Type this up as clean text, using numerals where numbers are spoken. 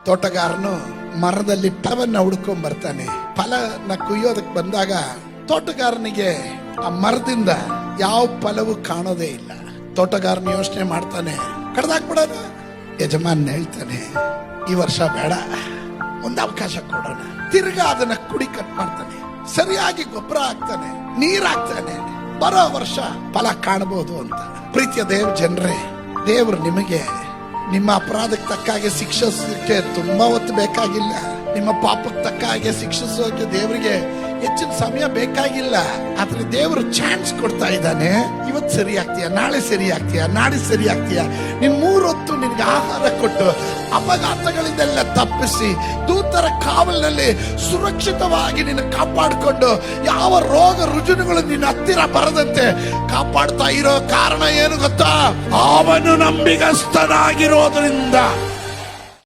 ತೋಟಗಾರನು ಮರದಲ್ಲಿ ಫಲವನ್ನ ಹುಡ್ಕೊಂಡ್ ಬರ್ತಾನೆ. ಫಲನ ಕುಯ್ಯೋದಕ್ಕೆ ಬಂದಾಗ ತೋಟಗಾರನಿಗೆ ಆ ಮರದಿಂದ ಯಾವ ಫಲವು ಕಾಣೋದೇ ಇಲ್ಲ. ತೋಟಗಾರನ ಯೋಚನೆ ಮಾಡ್ತಾನೆ, ಕಡ್ದಾಕ್ಬಿಡೋಣ. ಯಜಮಾನ್ ಹೇಳ್ತಾನೆ, ಈ ವರ್ಷ ಬೇಡ, ಒಂದು ಅವಕಾಶ ಕೊಡೋಣ. ತಿರ್ಗಾ ಅದನ್ನ ಕುಡಿ ಕಟ್ ಮಾಡ್ತಾನೆ, ಸರಿಯಾಗಿ ಗೊಬ್ಬರ ಹಾಕ್ತಾನೆ, ನೀರ್ ಹಾಕ್ತಾನೆ. ಬರೋ ವರ್ಷ ಫಲ ಕಾಣಬಹುದು ಅಂತ. ಪ್ರೀತಿಯ ಜನರೇ, ದೇವರು ನಿಮಗೆ ನಿಮ್ಮ ಅಪರಾಧಕ್ಕೆ ತಕ್ಕ ಹಾಗೆ ಶಿಕ್ಷಿಸೋಕೆ ತುಂಬಾ ಹೊತ್ತು ಬೇಕಾಗಿಲ್ಲ. ನಿಮ್ಮ ಪಾಪಕ್ಕೆ ತಕ್ಕ ಹಾಗೆ ಶಿಕ್ಷಿಸೋಕೆ ದೇವರಿಗೆ ಹೆಚ್ಚಿನ ಸಮಯ ಬೇಕಾಗಿಲ್ಲ. ಆದ್ರೆ ದೇವರು ಚಾನ್ಸ್ ಕೊಡ್ತಾ ಇದ್ದಾನೆ. ಇವತ್ತು ಸರಿ ಆಗ್ತೀಯ, ನಾಳೆ ಸರಿ ಆಗ್ತೀಯ, ನಾಳೆ ಸರಿ ಆಗ್ತೀಯ. ನಿನ್ 3 ಹೊತ್ತು ನಿನ್ಗೆ ಆಹಾರ ಕೊಟ್ಟು ಅಪಘಾತಗಳಿಂದೆಲ್ಲ ತಪ್ಪಿಸಿ ದೂತರ ಕಾವಲಿನಲ್ಲಿ ಸುರಕ್ಷಿತವಾಗಿ ನಿನ್ನ ಕಾಪಾಡಿಕೊಂಡು ಯಾವ ರೋಗ ರುಜಿನಗಳು ನಿನ್ನ ಹತ್ತಿರ ಬರದಂತೆ ಕಾಪಾಡ್ತಾ ಇರೋ ಕಾರಣ ಏನು ಗೊತ್ತಾ? ಅವನು ನಂಬಿಗಸ್ತನಾಗಿರೋದ್ರಿಂದ.